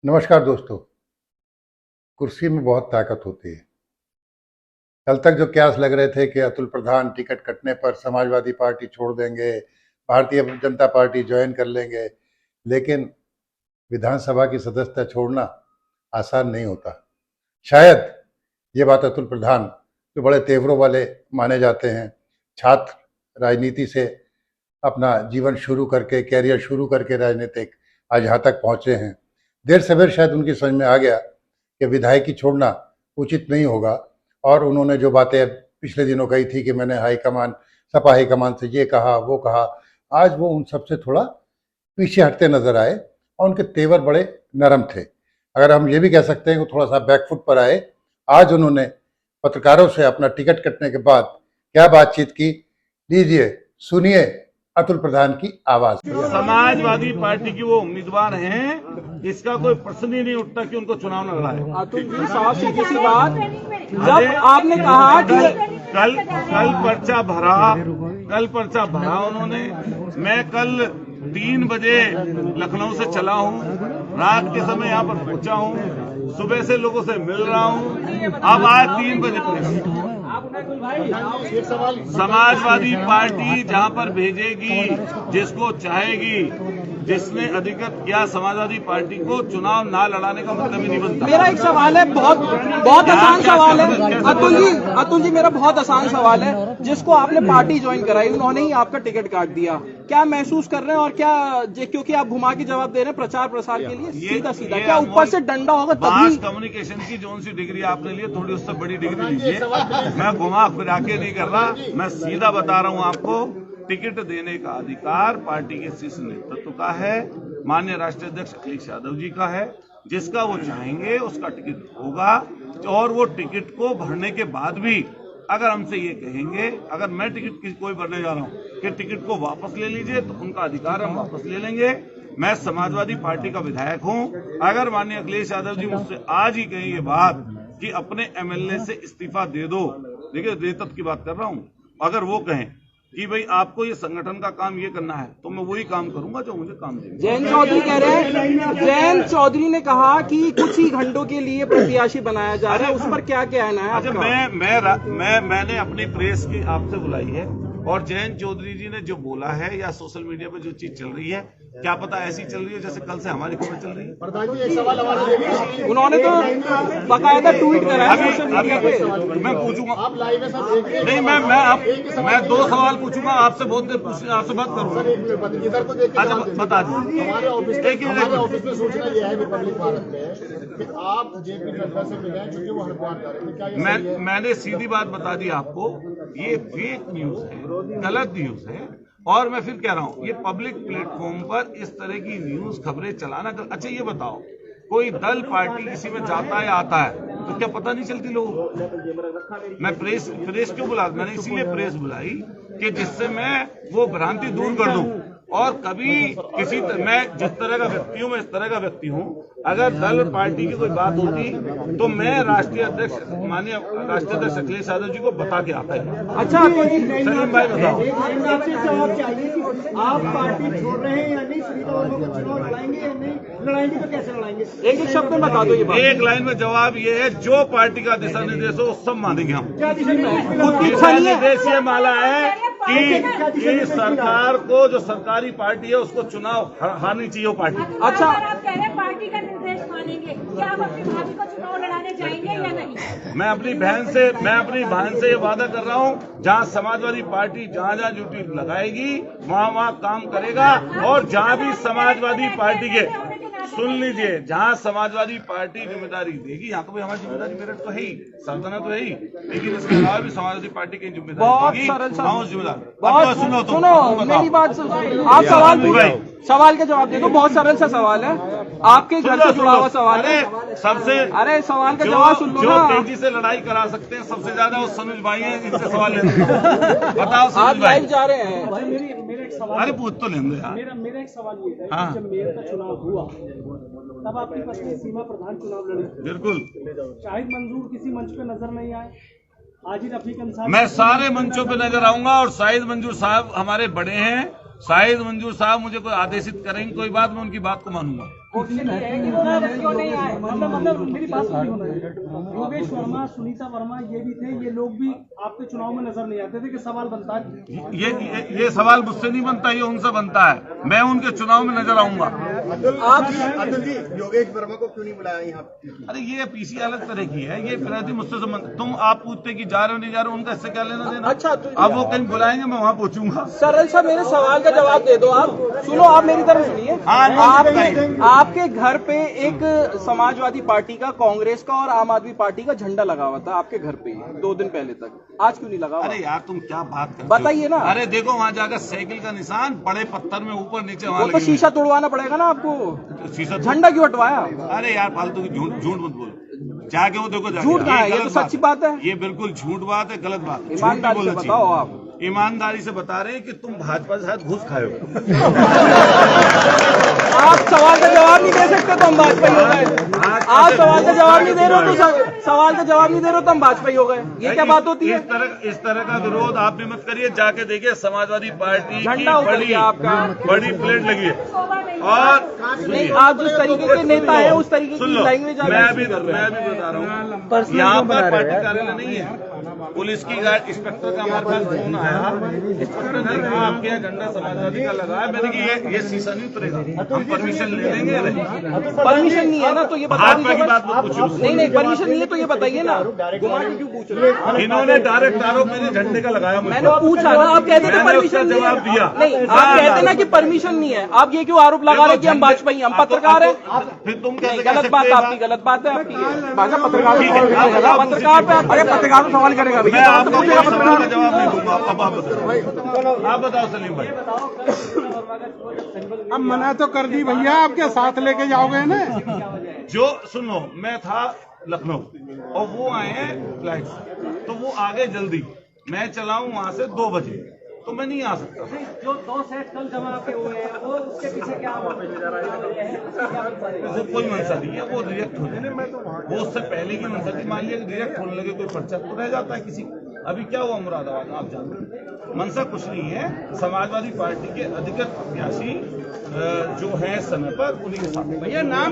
नमस्कार दोस्तों। कुर्सी में बहुत ताकत होती है। कल तक जो कयास लग रहे थे कि अतुल प्रधान टिकट कटने पर समाजवादी पार्टी छोड़ देंगे, भारतीय जनता पार्टी ज्वाइन कर लेंगे, लेकिन विधानसभा की सदस्यता छोड़ना आसान नहीं होता। शायद ये बात अतुल प्रधान, जो बड़े तेवरों वाले माने जाते हैं, छात्र राजनीति से अपना जीवन शुरू करके, कैरियर शुरू करके राजनीतिक आज यहाँ तक पहुँचे हैं। देर सवेर शायद उनकी समझ में आ गया कि विधायकी छोड़ना उचित नहीं होगा, और उन्होंने जो बातें पिछले दिनों कही थी कि मैंने हाईकमान, सपा हाईकमान से ये कहा वो कहा, आज वो उन सबसे थोड़ा पीछे हटते नजर आए और उनके तेवर बड़े नरम थे। अगर हम ये भी कह सकते हैं कि थोड़ा सा बैकफुट पर आए। आज उन्होंने पत्रकारों से अपना टिकट कटने के बाद क्या बातचीत की, लीजिए सुनिए अतुल प्रधान की आवाज। समाजवादी पार्टी की वो उम्मीदवार हैं, इसका कोई प्रश्न ही नहीं उठता कि उनको चुनाव न लड़ाए। अतुल जी, साफ सीधी सी बात, जब आपने कहा कि कल पर्चा भरा उन्होंने। मैं कल 3 बजे लखनऊ से चला हूं, रात के समय यहां पर पहुंचा हूं, सुबह से लोगों से मिल रहा हूं, अब आज 3 बजे समाजवादी पार्टी जहां पर भेजेगी जिसको चाहेगी, जिसने अधिकृत किया समाजवादी पार्टी को, चुनाव ना लड़ाने का मतलब ही नहीं बनता। मेरा एक सवाल है, बहुत आसान सवाल है अतुल जी, मेरा बहुत आसान सवाल है। जिसको आपने पार्टी ज्वाइन कराई उन्होंने ही आपका टिकट काट दिया, क्या महसूस कर रहे हैं? और क्या क्योंकि आप घुमा के जवाब दे रहे हैं प्रचार प्रसार के लिए, सीधा सीधा क्या ऊपर से डंडा होगा तभी? कम्युनिकेशन की जो सी डिग्री आपने ली, थोड़ी उससे बड़ी डिग्री लीजिए। मैं घुमा फिरा के नहीं कर रहा, मैं सीधा बता रहा हूं आपको। टिकट देने का अधिकार पार्टी के शीर्ष नेतृत्व का है, माननीय राष्ट्रीय अध्यक्ष अखिलेश यादव जी का है। जिसका वो चाहेंगे उसका टिकट होगा, और वो टिकट को भरने के बाद भी अगर हमसे ये कहेंगे, अगर मैं टिकट कोई भरने जा रहा हूं कि टिकट को वापस ले लीजिए, तो उनका अधिकार हम वापस ले लेंगे। मैं समाजवादी पार्टी का विधायक हूं। अगर माननीय अखिलेश यादव जी मुझसे आज ही कहें ये बात कि अपने एमएलए से इस्तीफा दे दो, देखिए रेतत की बात कर रहा हूं, अगर वो कहें कि भाई आपको ये संगठन का काम ये करना है, तो मैं वही काम करूंगा जो मुझे काम देंगे। जयंत चौधरी कह रहे हैं, जयंत चौधरी ने कहा कि कुछ ही घंटों के लिए प्रत्याशी बनाया जा रहा है, उस पर क्या कहना है आपका? मैंने अपनी प्रेस की आपसे बुलाई है, और जयंत चौधरी जी ने जो बोला है या सोशल मीडिया पे जो चीज चल रही है, क्या पता ऐसी चल रही है जैसे कल से हमारी खबर चल रही है। प्रधान जी, एक सवाल हमारा, उन्होंने तो बाकायदा ट्वीट करा है सोशल मीडिया पे। मैं पूछूंगा, आप लाइव है सर? नहीं, मैं 2 सवाल पूछूंगा आपसे, बहुत देर आपसे बात करूंगा। इधर को देख के अच्छा बता दीजिए। हमारे ऑफिस में सूचना यह है रिपब्लिक भारत में कि आप जेपी नड्डा से मिले हैं, क्योंकि वो हरिद्वार जा रहे हैं, क्या ये सही है? मैंने सीधी बात बता दी आपको, ये फेक न्यूज है, गलत न्यूज है। और मैं फिर कह रहा हूं, ये पब्लिक प्लेटफॉर्म पर इस तरह की न्यूज खबरें चलाना अच्छा ये बताओ, कोई दल पार्टी किसी में जाता है आता है तो क्या पता नहीं चलती लोगों को? मैं प्रेस क्यों बुला, मैंने इसीलिए प्रेस बुलाई कि जिससे मैं वो भ्रांति दूर कर दूं। और कभी मैं जिस तरह का व्यक्ति हूं, मैं इस तरह का व्यक्ति हूं, अगर दल पार्टी की कोई बात होती तो मैं राष्ट्रीय अध्यक्ष, माननीय राष्ट्रीय अध्यक्ष अखिलेश यादव जी को बता के आता है। अच्छा सलीम भाई बताओ, आप पार्टी छोड़ रहे हैं या नहीं? चुनाव लड़ाएंगे या नहीं? लड़ाएंगे तो कैसे लड़ाएंगे? एक शब्द में बता दो ये बात। एक लाइन में जवाब ये है, जो पार्टी का दिशा निर्देश हो सब मानेंगे हम। दिशा निर्देश ये माला है कि सरकार को, जो सरकारी पार्टी है उसको चुनाव हारनी चाहिए वो पार्टी। अच्छा, आप कह रहे हैं पार्टी का निर्देश मानेंगे, क्या आप अपनी भाभी को चुनाव लड़ाने जाएंगे या नहीं? मैं अपनी बहन से ये वादा कर रहा हूं, जहां समाजवादी पार्टी जहां ड्यूटी लगाएगी वहां काम करेगा। और जहां भी समाजवादी पार्टी के, सुन लीजिए, जहां समाजवादी पार्टी जिम्मेदारी देगी, यहाँ तो भी हमारी जिम्मेदारी, मेरठ तो है ही, सल्तनत तो है ही, लेकिन इसके अलावा भी समाजवादी पार्टी की जिम्मेदारी बहुत देगी। सरल सुनो मेरी बात, आप सवाल पूछो, सवाल का जवाब दे दो। बहुत सरल सा सवाल है, आपके घर से जुड़ा हुआ सवाल है। अरे सवाल का जवाब सुन लो ना। तेजी से लड़ाई करा सकते हैं सबसे ज्यादा वो सनुज भाई हैं, इनसे सवाल लेते हैं। बताओ आप लाइव जा रहे हैं। मेरा एक सवाल, अरे पूछ तो लेंगे यार। मेरा एक सवाल ये है, हाँ। जब मेयर का चुनाव हुआ तब आपकी पत्नी सीमा प्रधान चुनाव लड़ी, बिल्कुल। शाहिद मंजूर किसी मंच पे नजर नहीं आए, आजिर रफीक अंसारी। मैं सारे मंचों पे नजर आऊंगा, और शाहिद मंजूर साहब हमारे बड़े हैं। शाहिद मंजूर साहब मुझे कोई आदेशित करेंगे कोई बात, मैं उनकी बात को मानूंगा। क्यों नहीं आए? मतलब मेरी बात सुनिए होना है। योगेश वर्मा, सुनीता वर्मा ये भी थे, ये लोग भी आपके चुनाव में नजर नहीं आते थे कि सवाल बनता है। ये सवाल मुझसे नहीं बनता, ये उनसे बनता है। मैं उनके चुनाव में नजर आऊंगा। अतुल जी, योगेश वर्मा को क्यों नहीं बुलाया यहाँ? अरे ये पीसी अलग तरह की है, ये फिर मुझसे संबंध। तुम आप पूछते कि जा रहे हो नहीं जा रहे हो, उनका इससे क्या लेना देना? अच्छा, अब वो कहीं बुलाएंगे, मैं वहां पहुंचूंगा। सरल सा मेरे सवाल का जवाब दे दो आप। सुनो, आप मेरी तरफ सुनिए। आपके घर पे एक समाजवादी पार्टी का, कांग्रेस का और आम आदमी पार्टी का झंडा लगा हुआ था आपके घर पे 2 दिन पहले तक। आज क्यों नहीं लगा हुआ? अरे यार तुम क्या बात करते हो? बताइए ना। अरे देखो वहां जाकर साइकिल का निशान बड़े पत्थर में ऊपर नीचे वहां वो तो शीशा तोड़वाना पड़ेगा ना आपको। शीशा झंडा क्यों हटवाया? अरे यार फालतू की झूठ मत बोलो। जाके वो देखो, झूठ कहाँ है? ये तो सच्ची बात है। ये बिल्कुल झूठ बात है, गलत बात है। ईमानदारी से बताओ आप। ईमानदारी से बता रहे हैं कि तुम भाजपा से शायद घूस खाए हो। आप सवाल का जवाब नहीं दे सकते तो हम भाजपाई हो गए। आप सवाल का जवाब नहीं दे रहे हो तो सवाल का जवाब नहीं दे रहे हो तो हम भाजपाई हो गए। ये क्या बात होती है? इस तरह का विरोध आप भी मत करिए। जाके देखिए समाजवादी पार्टी की झंडा उतर गया आपका। बड़ी प्लेट लगी है। और नहीं, आप जिस तरीके के नेता है उस तरीके की लैंग्वेज मैं भी बता रहा हूँ, यहाँ पर पार्टी कार्यालय नहीं है। पुलिस की गार्ड इंस्पेक्टर का हमारे पास फोन आया। इंस्पेक्टर ने कहा आपके यहाँ झंडा समाजवादी का लगा है। मैंने कहा ये शीशा नहीं उतरेगा, हम परमिशन ले लेंगे। परमिशन नहीं है ना तो ये बता भाजपा की बात मत पूछो। नहीं, परमिशन नहीं है तो ये बताइए ना। घुमा के क्यों पूछ रहे हो? इन्होंने डायरेक्ट आरोप मेरे झंडे का लगाया। मैंने पूछा ना, आप कहते थे परमिशन जवाब दिया। नहीं, आप कहते ना कि परमिशन नहीं है। आप ये क्यों आरोप लगा रहे कि हम भाजपाई, हम पत्रकार है? फिर तुम कैसे गलत बात आपकी, गलत बात है आपकी। भाजपा पत्रकार पे अरे पत्रकार तो सवाल करेगा। मैं आपको सवाल का जवाब नहीं दूंगा। अब आप बताओ सलीम भाई। अब मना तो कर दी भैया, आपके साथ लेके जाओगे ना। जो सुनो, मैं था लखनऊ और वो आए हैं फ्लाइट से, तो वो आ गए जल्दी। मैं चलाऊं वहां से 2 बजे, तो मैं नहीं आ सकता। जो 2 सेट कल जमा के हुए हैं वो उसके पीछे क्या वो कोई मंशा नहीं है, वो रिजेक्ट हो जाए। वो उससे पहले की मंशा थी। मान लिया रिजेक्ट होने लगे कोई पर्चा तो रह जाता है किसी। अभी क्या हुआ मुरादाबाद में आप जानते हैं। मंशा कुछ नहीं है। समाजवादी पार्टी के अधिकृत प्रत्याशी जो है समय पर उन्हीं के साथ भैया नाम